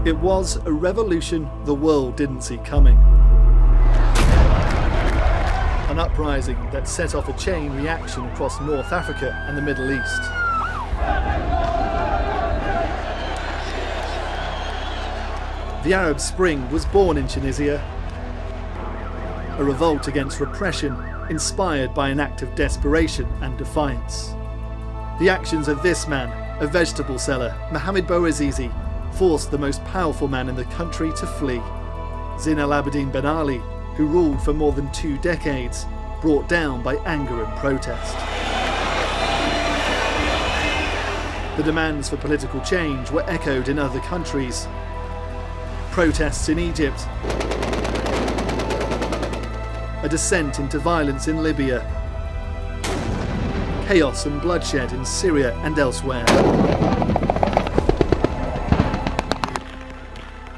It was a revolution the world didn't see coming. An uprising that set off a chain reaction across North Africa and the Middle East. The Arab Spring was born in Tunisia, a revolt against repression inspired by an act of desperation and defiance. The actions of this man, a vegetable seller, Mohamed Bouazizi, forced the most powerful man in the country to flee. Zine al-Abidine Ben Ali, who ruled for more than 2 decades, brought down by anger and protest. The demands for political change were echoed in other countries. Protests in Egypt, a descent into violence in Libya, chaos and bloodshed in Syria and elsewhere.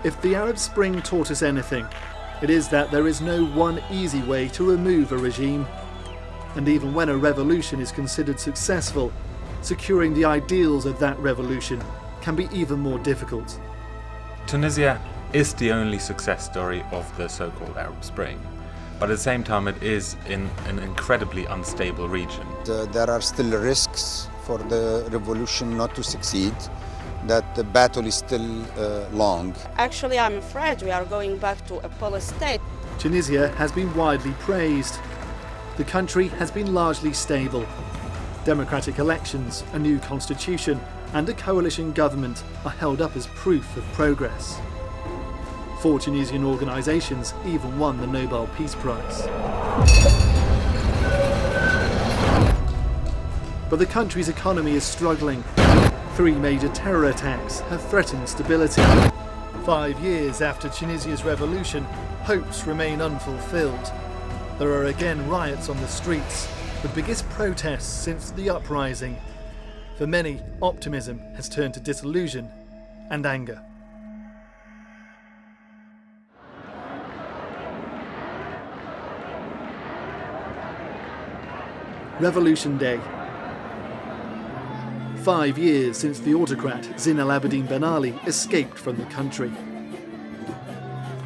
If the Arab Spring taught us anything, it is that there is no one easy way to remove a regime. And even when a revolution is considered successful, securing the ideals of that revolution can be even more difficult. Tunisia is the only success story of the so-called Arab Spring, but at the same time it is in an incredibly unstable region. There are still risks for the revolution not to succeed, that the battle is still long. Actually, I'm afraid we are going back to a police state. Tunisia has been widely praised. The country has been largely stable. Democratic elections, a new constitution, and a coalition government are held up as proof of progress. 4 Tunisian organisations even won the Nobel Peace Prize. But the country's economy is struggling. 3 major terror attacks have threatened stability. 5 years after Tunisia's revolution, hopes remain unfulfilled. There are again riots on the streets, the biggest protests since the uprising. For many, optimism has turned to disillusion and anger. Revolution Day. 5 years since the autocrat Zine al-Abidine Ben Ali escaped from the country.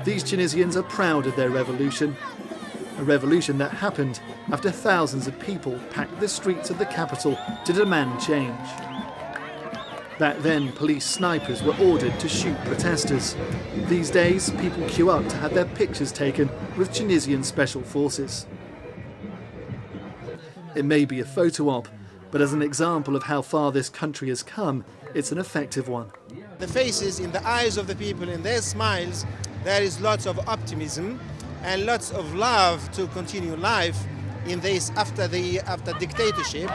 These Tunisians are proud of their revolution, a revolution that happened after thousands of people packed the streets of the capital to demand change. Back then, police snipers were ordered to shoot protesters. These days, people queue up to have their pictures taken with Tunisian special forces. It may be a photo op, but as an example of how far this country has come, it's an effective one. The faces, in the eyes of the people, in their smiles, there is lots of optimism and lots of love to continue life in this after dictatorship.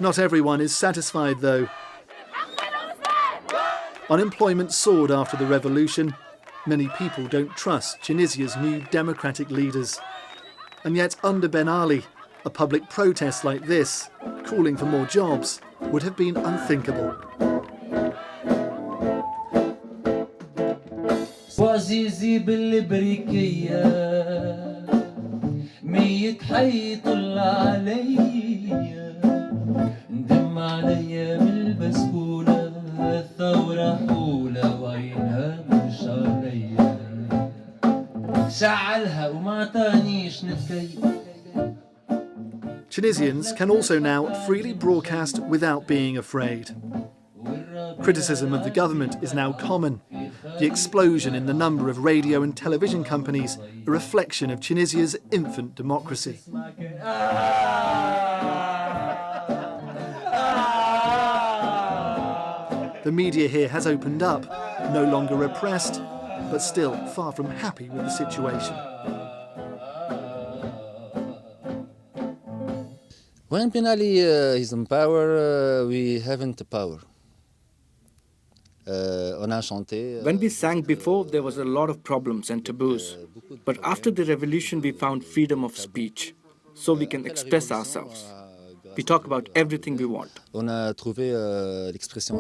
Not everyone is satisfied though. Unemployment soared after the revolution. Many people don't trust Tunisia's new democratic leaders. And yet under Ben Ali, a public protest like this, calling for more jobs, would have been unthinkable. بوعزيزي بالبريكية ميت حيطل عليا ندم عليا من البسكونة الثورة حولة وعينها مش عليا شعلها وما عطانيش نتكيف. Tunisians can also now freely broadcast without being afraid. Criticism of the government is now common. The explosion in the number of radio and television companies, a reflection of Tunisia's infant democracy. The media here has opened up, no longer repressed, but still far from happy with the situation. When Ben Ali is in power, we haven't the power. When we sang before, there was a lot of problems and taboos. But after the revolution, we found freedom of speech, so we can express ourselves. We talk about everything we want. On a trouvé l'expression.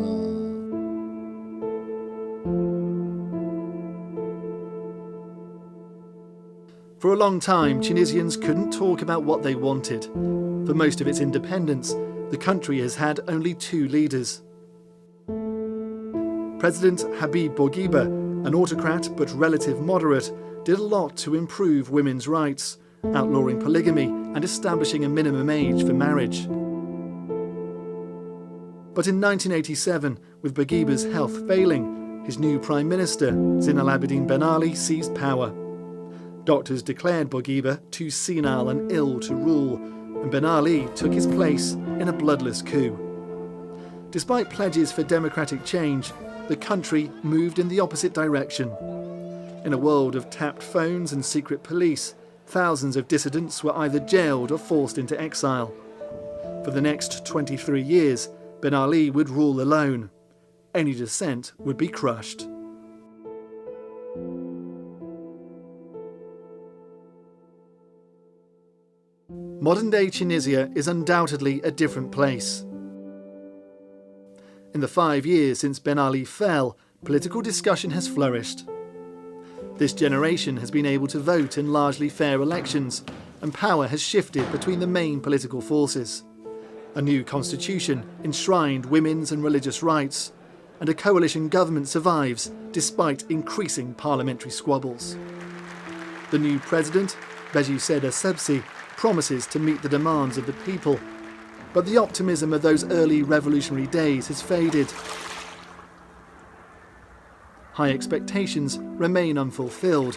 For a long time, Tunisians couldn't talk about what they wanted. For most of its independence, the country has had only 2 leaders. President Habib Bourguiba, an autocrat but relative moderate, did a lot to improve women's rights, outlawing polygamy and establishing a minimum age for marriage. But in 1987, with Bourguiba's health failing, his new Prime Minister, Zine El Abidine Ben Ali, seized power. Doctors declared Bourguiba too senile and ill to rule, and Ben Ali took his place in a bloodless coup. Despite pledges for democratic change, the country moved in the opposite direction. In a world of tapped phones and secret police, thousands of dissidents were either jailed or forced into exile. For the next 23 years, Ben Ali would rule alone. Any dissent would be crushed. Modern-day Tunisia is undoubtedly a different place. In the 5 years since Ben Ali fell, political discussion has flourished. This generation has been able to vote in largely fair elections, and power has shifted between the main political forces. A new constitution enshrined women's and religious rights, and a coalition government survives despite increasing parliamentary squabbles. The new president, Beji Said Essebsi, promises to meet the demands of the people, but the optimism of those early revolutionary days has faded. High expectations remain unfulfilled.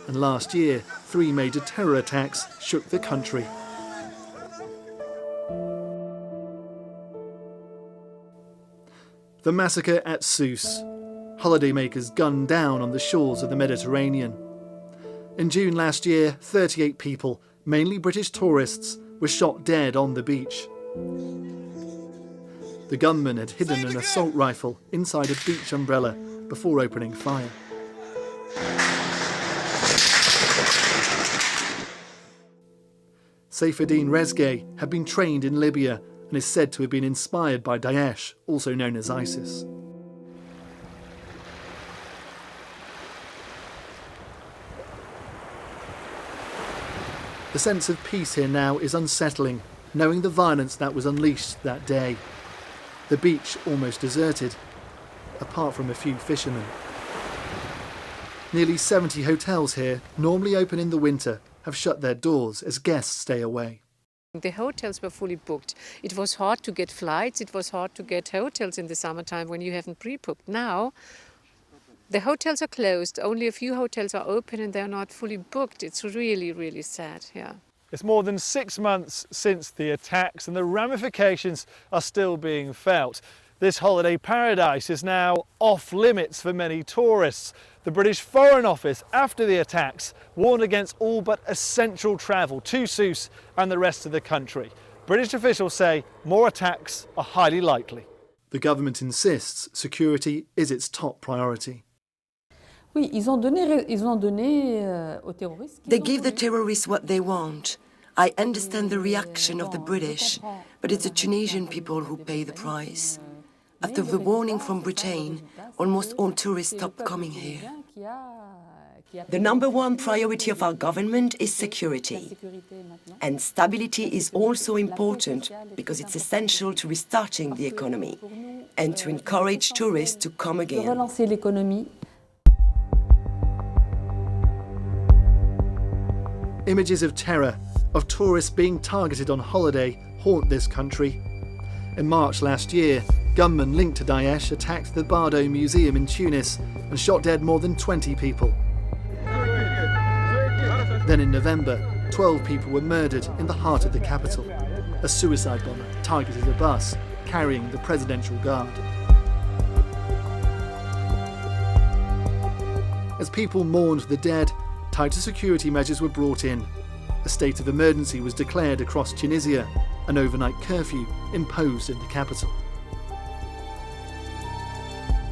And last year, 3 major terror attacks shook the country. The massacre at Sousse. Holidaymakers gunned down on the shores of the Mediterranean. In June last year, 38 people, mainly British tourists, were shot dead on the beach. The gunman had hidden an assault rifle inside a beach umbrella before opening fire. Saifuddin Rezgeh had been trained in Libya and is said to have been inspired by Daesh, also known as ISIS. The sense of peace here now is unsettling, knowing the violence that was unleashed that day. The beach almost deserted, apart from a few fishermen. Nearly 70 hotels here, normally open in the winter, have shut their doors as guests stay away. The hotels were fully booked. It was hard to get flights, it was hard to get hotels in the summertime when you haven't pre-booked. Now, the hotels are closed, only a few hotels are open and they're not fully booked. It's really, really sad, yeah. It's more than 6 months since the attacks and the ramifications are still being felt. This holiday paradise is now off limits for many tourists. The British Foreign Office, after the attacks, warned against all but essential travel to Sousse and the rest of the country. British officials say more attacks are highly likely. The government insists security is its top priority. They give the terrorists what they want. I understand the reaction of the British, but it's the Tunisian people who pay the price. After the warning from Britain, almost all tourists stopped coming here. The #1 priority of our government is security. And stability is also important because it's essential to restarting the economy and to encourage tourists to come again. Images of terror, of tourists being targeted on holiday, haunt this country. In March last year, gunmen linked to Daesh attacked the Bardo Museum in Tunis and shot dead more than 20 people. Then in November, 12 people were murdered in the heart of the capital. A suicide bomber targeted a bus carrying the Presidential Guard. As people mourned the dead, tighter security measures were brought in. A state of emergency was declared across Tunisia, an overnight curfew imposed in the capital.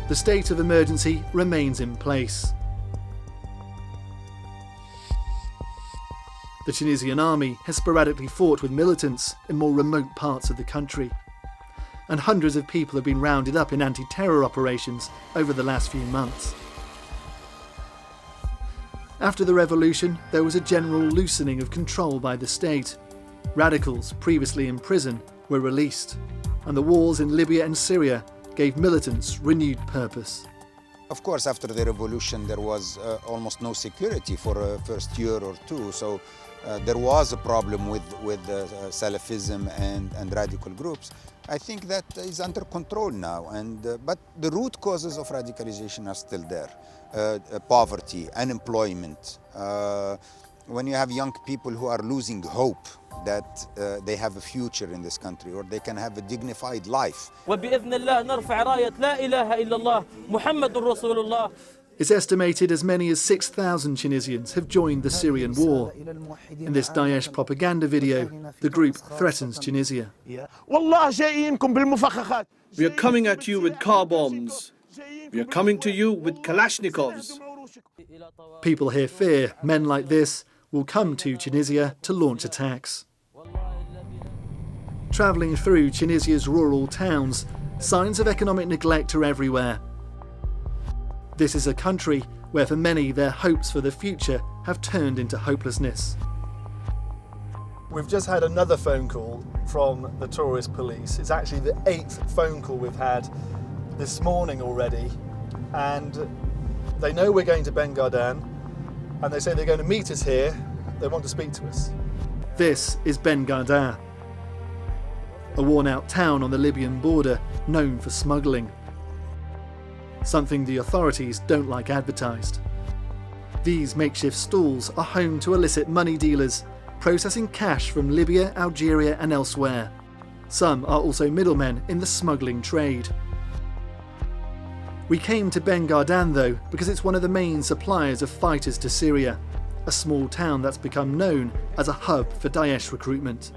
The state of emergency remains in place. The Tunisian army has sporadically fought with militants in more remote parts of the country, and hundreds of people have been rounded up in anti-terror operations over the last few months. After the revolution, there was a general loosening of control by the state. Radicals, previously in prison, were released, and the wars in Libya and Syria gave militants renewed purpose. Of course, after the revolution, there was almost no security for a first year or two. So there was a problem with Salafism and radical groups. I think that is under control now. But the root causes of radicalization are still there. Poverty, unemployment. When you have young people who are losing hope that they have a future in this country or they can have a dignified life. It's estimated as many as 6,000 Tunisians have joined the Syrian war. In this Daesh propaganda video, the group threatens Tunisia. We are coming at you with car bombs. We are coming to you with Kalashnikovs. People here fear men like this will come to Tunisia to launch attacks. Travelling through Tunisia's rural towns, signs of economic neglect are everywhere. This is a country where for many their hopes for the future have turned into hopelessness. We've just had another phone call from the tourist police. It's actually the 8th phone call we've had this morning already, and they know we're going to Ben Gardan, and they say they're going to meet us here. They want to speak to us. This is Ben Gardan, a worn-out town on the Libyan border known for smuggling. Something the authorities don't like advertised. These makeshift stalls are home to illicit money dealers, processing cash from Libya, Algeria and elsewhere. Some are also middlemen in the smuggling trade. We came to Ben Gardan though because it's one of the main suppliers of fighters to Syria, a small town that's become known as a hub for Daesh recruitment.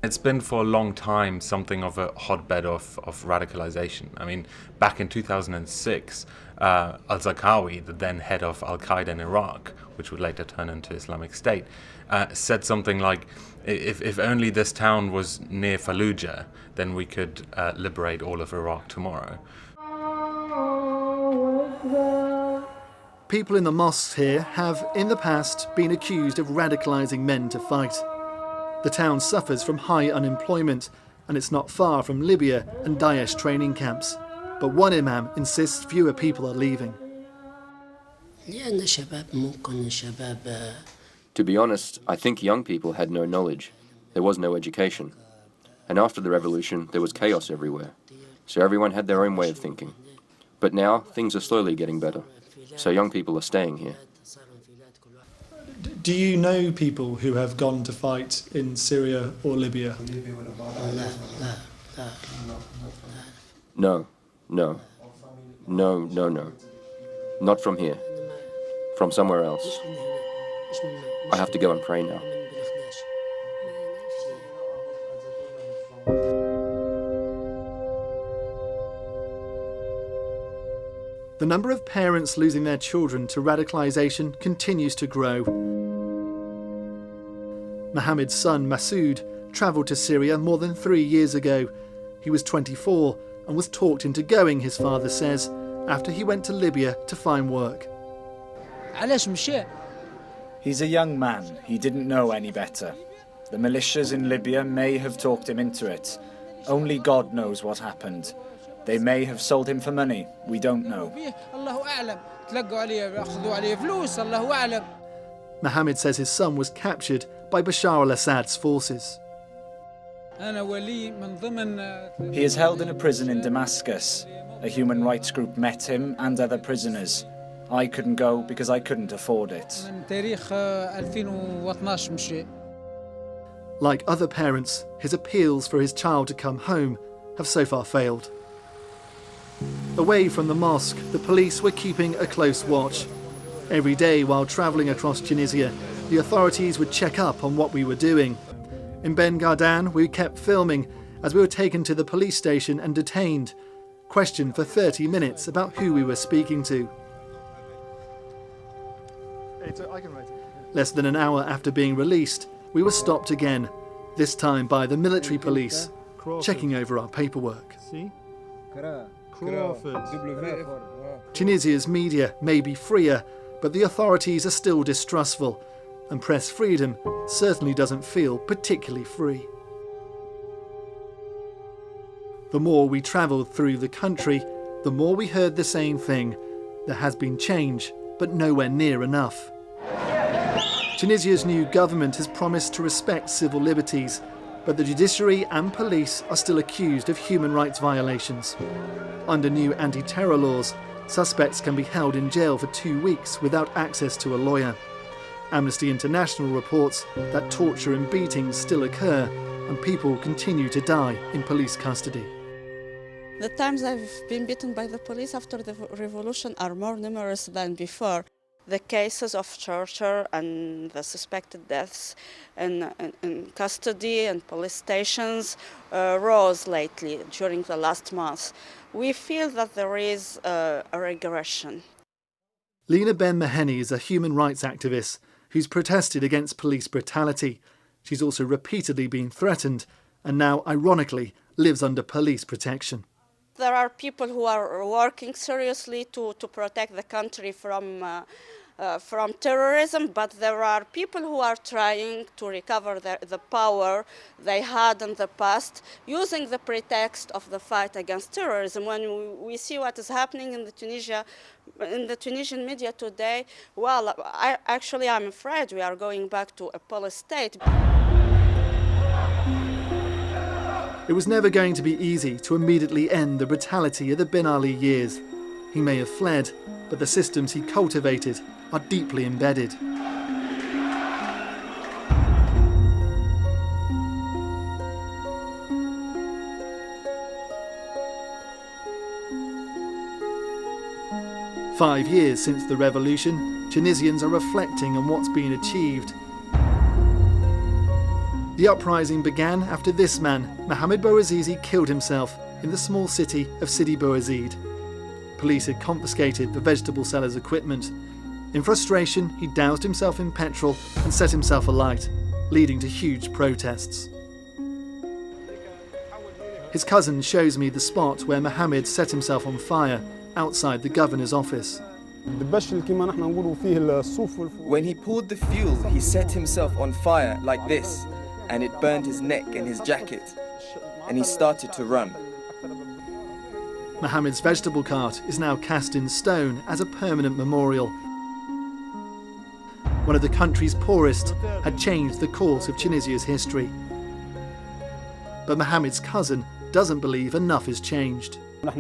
It's been for a long time something of a hotbed of radicalization. I mean, back in 2006, al-Zarqawi, the then head of Al-Qaeda in Iraq, which would later turn into Islamic State, said something like, if only this town was near Fallujah, then we could liberate all of Iraq tomorrow. People in the mosques here have, in the past, been accused of radicalizing men to fight. The town suffers from high unemployment, and it's not far from Libya and Daesh training camps. But one imam insists fewer people are leaving. To be honest, I think young people had no knowledge. There was no education. And after the revolution, there was chaos everywhere. So everyone had their own way of thinking. But now, things are slowly getting better. So young people are staying here. Do you know people who have gone to fight in Syria or Libya? No. Not from here. From somewhere else. I have to go and pray now. The number of parents losing their children to radicalization continues to grow. Mohammed's son, Masood, travelled to Syria more than 3 years ago. He was 24 and was talked into going, his father says, after he went to Libya to find work. He's a young man. He didn't know any better. The militias in Libya may have talked him into it. Only God knows what happened. They may have sold him for money. We don't know. Mohammed says his son was captured by Bashar al-Assad's forces. He is held in a prison in Damascus. A human rights group met him and other prisoners. I couldn't go because I couldn't afford it. Like other parents, his appeals for his child to come home have so far failed. Away from the mosque, the police were keeping a close watch. Every day while travelling across Tunisia, the authorities would check up on what we were doing. In Ben Gardan, we kept filming as we were taken to the police station and detained, questioned for 30 minutes about who we were speaking to. Less than an hour after being released, we were stopped again, this time by the military police, checking over our paperwork. Tunisia's media may be freer, but the authorities are still distrustful, and press freedom certainly doesn't feel particularly free. The more we travelled through the country, the more we heard the same thing. There has been change, but nowhere near enough. Tunisia's new government has promised to respect civil liberties, but the judiciary and police are still accused of human rights violations. Under new anti-terror laws, suspects can be held in jail for 2 weeks without access to a lawyer. Amnesty International reports that torture and beatings still occur and people continue to die in police custody. The times I've been beaten by the police after the revolution are more numerous than before. The cases of torture and the suspected deaths in custody and police stations rose lately during the last month. We feel that there is a regression. Lina Ben Meheni is a human rights activist who's protested against police brutality. She's also repeatedly been threatened and now, ironically, lives under police protection. There are people who are working seriously to protect the country from terrorism, but there are people who are trying to recover the power they had in the past, using the pretext of the fight against terrorism. When we see what is happening in the Tunisian media today, well, I'm afraid we are going back to a police state. It was never going to be easy to immediately end the brutality of the Ben Ali years. He may have fled, but the systems he cultivated are deeply embedded. Five years since the revolution, Tunisians are reflecting on what's been achieved. The uprising began after this man, Mohamed Bouazizi, killed himself in the small city of Sidi Bouzid. Police had confiscated the vegetable seller's equipment. In frustration, he doused himself in petrol and set himself alight, leading to huge protests. His cousin shows me the spot where Mohamed set himself on fire outside the governor's office. When he poured the fuel, he set himself on fire like this, and it burned his neck and his jacket, and he started to run. Mohamed's vegetable cart is now cast in stone as a permanent memorial. One of the country's poorest had changed the course of Tunisia's history. But Mohamed's cousin doesn't believe enough has changed. The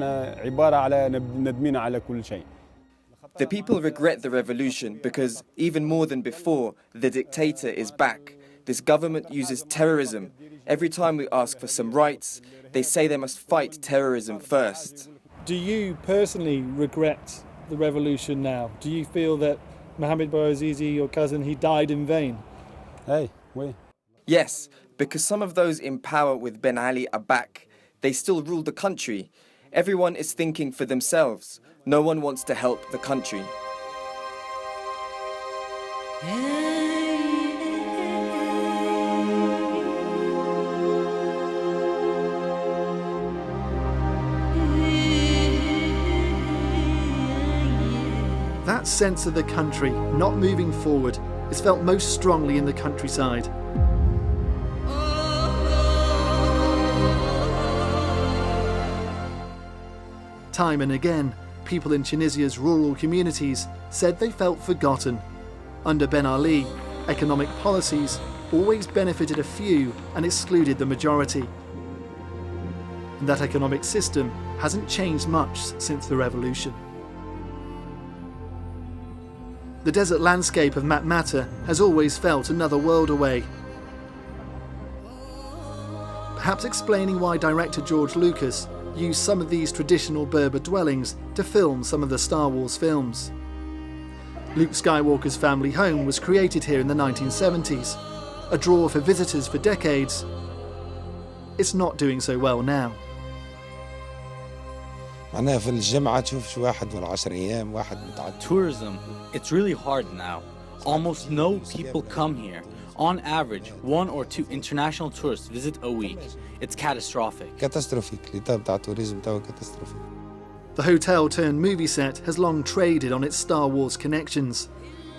people regret the revolution because, even more than before, the dictator is back. This government uses terrorism. Every time we ask for some rights, they say they must fight terrorism first. Do you personally regret the revolution now? Do you feel that Mohamed Bouazizi, your cousin, he died in vain? Yes, because some of those in power with Ben Ali are back. They still rule the country. Everyone is thinking for themselves. No one wants to help the country. That sense of the country not moving forward is felt most strongly in the countryside. Time and again, people in Tunisia's rural communities said they felt forgotten. Under Ben Ali, economic policies always benefited a few and excluded the majority. And that economic system hasn't changed much since the revolution. The desert landscape of Matmata has always felt another world away. Perhaps explaining why director George Lucas used some of these traditional Berber dwellings to film some of the Star Wars films. Luke Skywalker's family home was created here in the 1970s, a draw for visitors for decades. It's not doing so well now. Tourism, it's really hard now. Almost no people come here. On average, 1 or 2 international tourists visit a week. It's catastrophic. The hotel turned movie set has long traded on its Star Wars connections,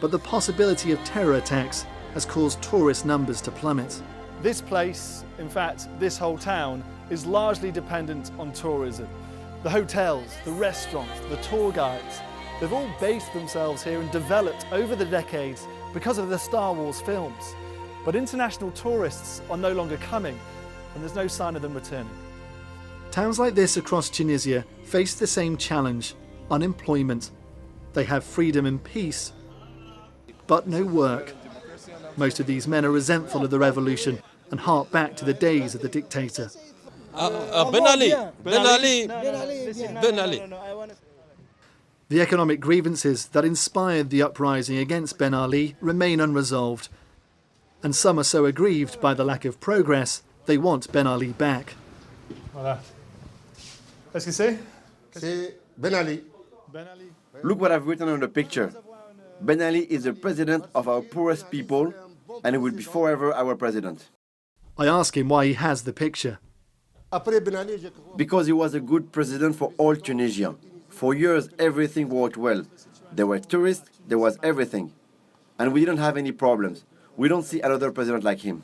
but the possibility of terror attacks has caused tourist numbers to plummet. This place, in fact, this whole town, is largely dependent on tourism. The hotels, the restaurants, the tour guides, they've all based themselves here and developed over the decades because of the Star Wars films. But international tourists are no longer coming, and there's no sign of them returning. Towns like this across Tunisia face the same challenge: unemployment. They have freedom and peace, but no work. Most of these men are resentful of the revolution and hark back to the days of the dictator. Ben Ali. The economic grievances that inspired the uprising against Ben Ali remain unresolved, and some are so aggrieved by the lack of progress they want Ben Ali back. Voilà. Est-ce que c'est? C'est Ben Ali. Look what I've written on the picture. Ben Ali is the president of our poorest people, and he will be forever our president. I ask him why he has the picture. Because he was a good president for all Tunisia. For years, everything worked well. There were tourists, there was everything. And we didn't have any problems. We don't see another president like him.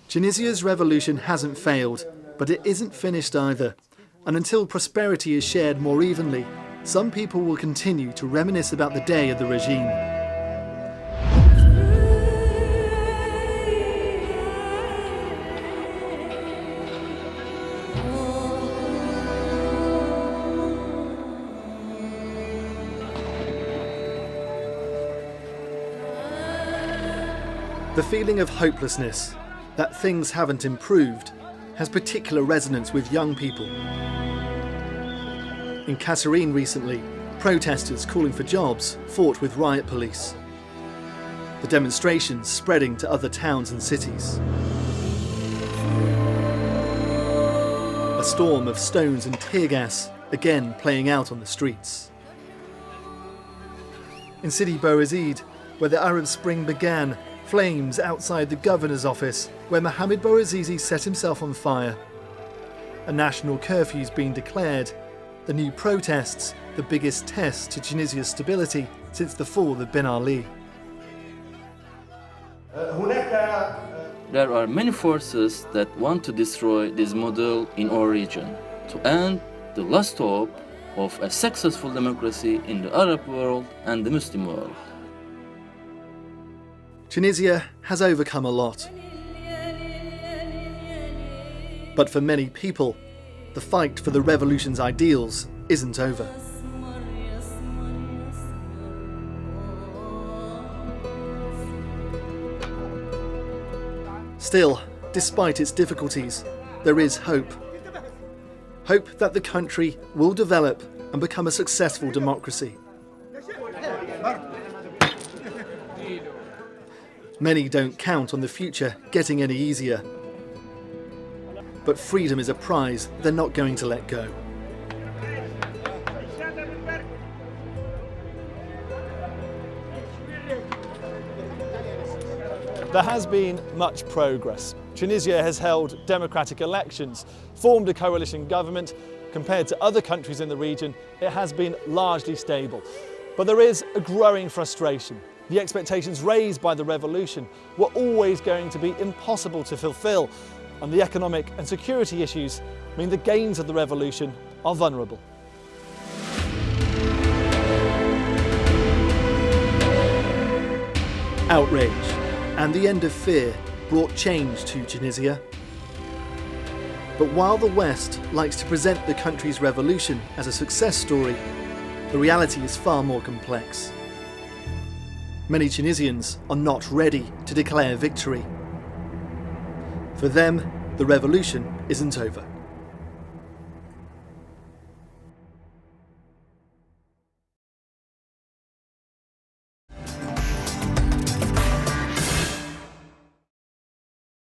Tunisia's revolution hasn't failed, but it isn't finished either. And until prosperity is shared more evenly, some people will continue to reminisce about the day of the regime. The feeling of hopelessness, that things haven't improved, has particular resonance with young people. In Kasserine recently, protesters calling for jobs fought with riot police. The demonstrations spreading to other towns and cities. A storm of stones and tear gas again playing out on the streets. In Sidi Bou Aziz, where the Arab Spring began, flames outside the governor's office, where Mohamed Bouazizi set himself on fire. A national curfew's been declared. The new protests, the biggest test to Tunisia's stability since the fall of Ben Ali. There are many forces that want to destroy this model in our region, to end the last hope of a successful democracy in the Arab world and the Muslim world. Tunisia has overcome a lot. But for many people, the fight for the revolution's ideals isn't over. Still, despite its difficulties, there is hope. Hope that the country will develop and become a successful democracy. Many don't count on the future getting any easier. But freedom is a prize they're not going to let go. There has been much progress. Tunisia has held democratic elections, formed a coalition government. Compared to other countries in the region, it has been largely stable. But there is a growing frustration. The expectations raised by the revolution were always going to be impossible to fulfill, and the economic and security issues mean the gains of the revolution are vulnerable. Outrage and the end of fear brought change to Tunisia. But while the West likes to present the country's revolution as a success story, the reality is far more complex. Many Tunisians are not ready to declare victory. For them, the revolution isn't over.